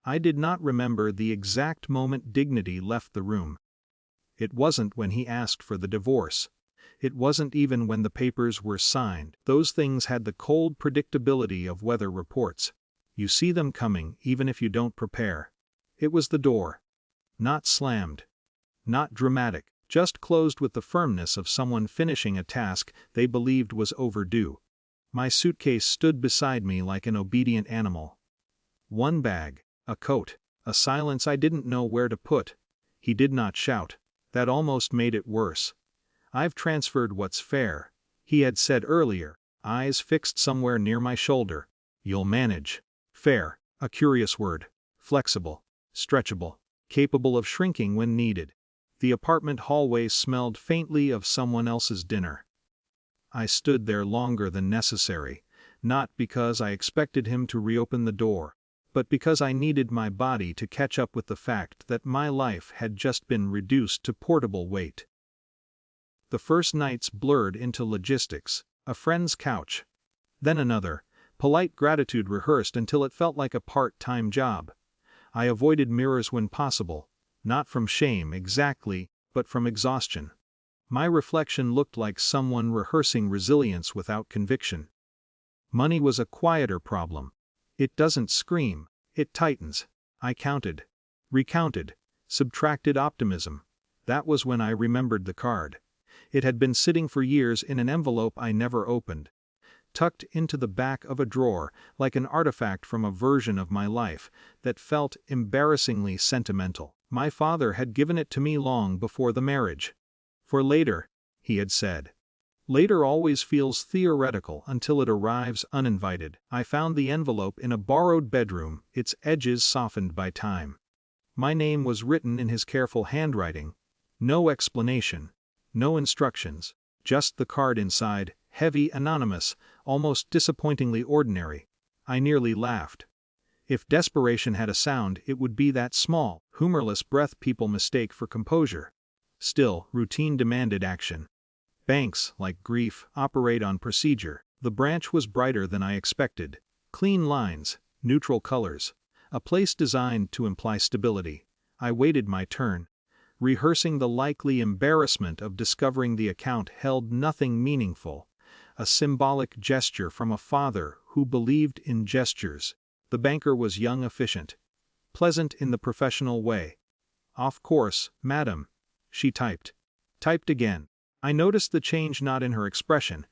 I did not remember the exact moment Dignity left the room. It wasn't when he asked for the divorce. It wasn't even when the papers were signed. Those things had the cold predictability of weather reports. You see them coming even if you don't prepare. It was the door. Not slammed. Not dramatic, just closed with the firmness of someone finishing a task they believed was overdue. My suitcase stood beside me like an obedient animal. One bag, a coat, a silence I didn't know where to put. He did not shout. That almost made it worse. "I've transferred what's fair," he had said earlier, eyes fixed somewhere near my shoulder. "You'll manage." Fair, a curious word. Flexible, stretchable, capable of shrinking when needed. The apartment hallway smelled faintly of someone else's dinner. I stood there longer than necessary, not because I expected him to reopen the door, but because I needed my body to catch up with the fact that my life had just been reduced to portable weight. The first nights blurred into logistics, a friend's couch. Then another, polite gratitude rehearsed until it felt like a part-time job. I avoided mirrors when possible, not from shame exactly, but from exhaustion. My reflection looked like someone rehearsing resilience without conviction. Money was a quieter problem. It doesn't scream, it tightens. I counted, recounted, subtracted optimism. That was when I remembered the card. It had been sitting for years in an envelope I never opened, tucked into the back of a drawer like an artifact from a version of my life that felt embarrassingly sentimental. My father had given it to me long before the marriage. For later, he had said. Later always feels theoretical until it arrives uninvited. I found the envelope in a borrowed bedroom, its edges softened by time. My name was written in his careful handwriting. No explanation, no instructions, just the card inside, heavy, anonymous, almost disappointingly ordinary. I nearly laughed. If desperation had a sound, it would be that small, humorless breath people mistake for composure. Still, routine demanded action. Banks, like grief, operate on procedure. The branch was brighter than I expected. Clean lines, neutral colors. A place designed to imply stability. I waited my turn, rehearsing the likely embarrassment of discovering the account held nothing meaningful. A symbolic gesture from a father who believed in gestures. The banker was young, efficient, pleasant in the professional way. "Off course, madam," she typed. Typed again. I noticed the change not in her expression,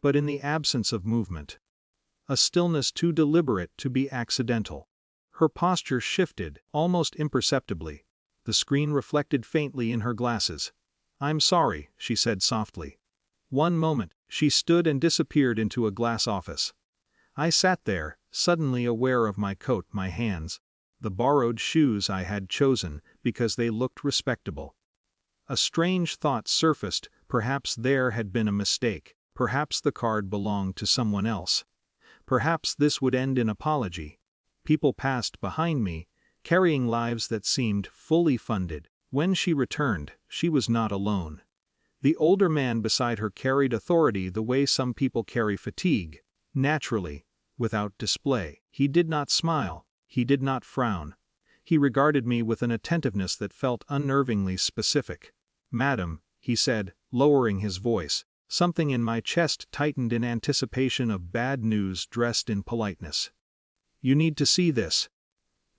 but in the absence of movement. A stillness too deliberate to be accidental. Her posture shifted, almost imperceptibly. The screen reflected faintly in her glasses. "I'm sorry," she said softly. One moment, she stood and disappeared into a glass office. I sat there, suddenly aware of my coat, my hands, the borrowed shoes I had chosen because they looked respectable. A strange thought surfaced. Perhaps there had been a mistake. Perhaps the card belonged to someone else. Perhaps this would end in apology. People passed behind me, carrying lives that seemed fully funded. When she returned, she was not alone. The older man beside her carried authority the way some people carry fatigue, naturally, without display. He did not smile, he did not frown. He regarded me with an attentiveness that felt unnervingly specific. "Madam," he said, lowering his voice. Something in my chest tightened in anticipation of bad news dressed in politeness. "You need to see this."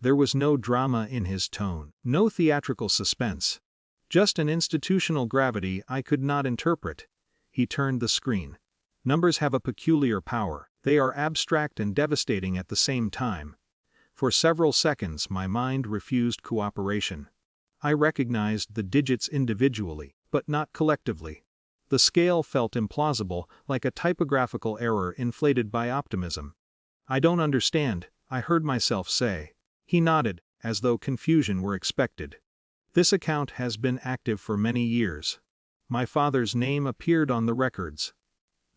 There was no drama in his tone, no theatrical suspense. Just an institutional gravity I could not interpret. He turned the screen. Numbers have a peculiar power. They are abstract and devastating at the same time. For several seconds my mind refused cooperation. I recognized the digits individually, but not collectively. The scale felt implausible, like a typographical error inflated by optimism. "I don't understand," I heard myself say. He nodded, as though confusion were expected. "This account has been active for many years. My father's name appeared on the records.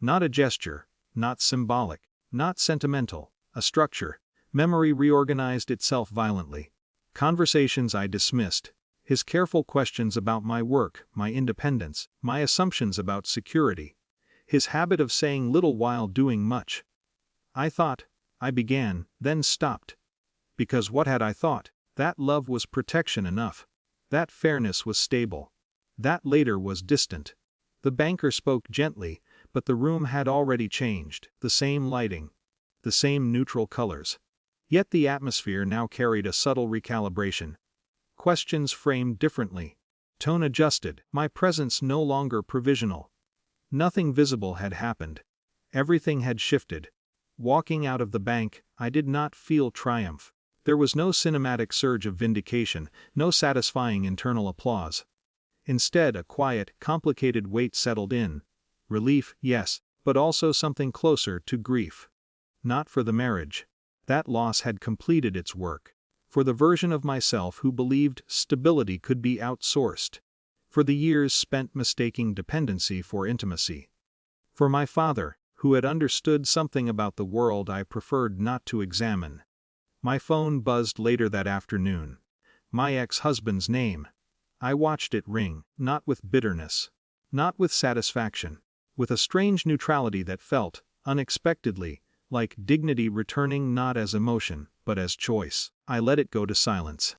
Not a gesture, not symbolic, not sentimental, a structure. Memory reorganized itself violently. Conversations I dismissed. His careful questions about my work, my independence, my assumptions about security. His habit of saying little while doing much. I thought, I began, then stopped. Because what had I thought? That love was protection enough. That fairness was stable. That later was distant. The banker spoke gently, but the room had already changed. The same lighting. The same neutral colors. Yet the atmosphere now carried a subtle recalibration. Questions framed differently. Tone adjusted, my presence no longer provisional. Nothing visible had happened. Everything had shifted. Walking out of the bank, I did not feel triumph. There was no cinematic surge of vindication, no satisfying internal applause. Instead, a quiet, complicated weight settled in. Relief, yes, but also something closer to grief. Not for the marriage. That loss had completed its work. For the version of myself who believed stability could be outsourced. For the years spent mistaking dependency for intimacy. For my father, who had understood something about the world I preferred not to examine. My phone buzzed later that afternoon. My ex-husband's name. I watched it ring, not with bitterness. Not with satisfaction. With a strange neutrality that felt, unexpectedly, like dignity returning not as emotion, but as choice. I let it go to silence.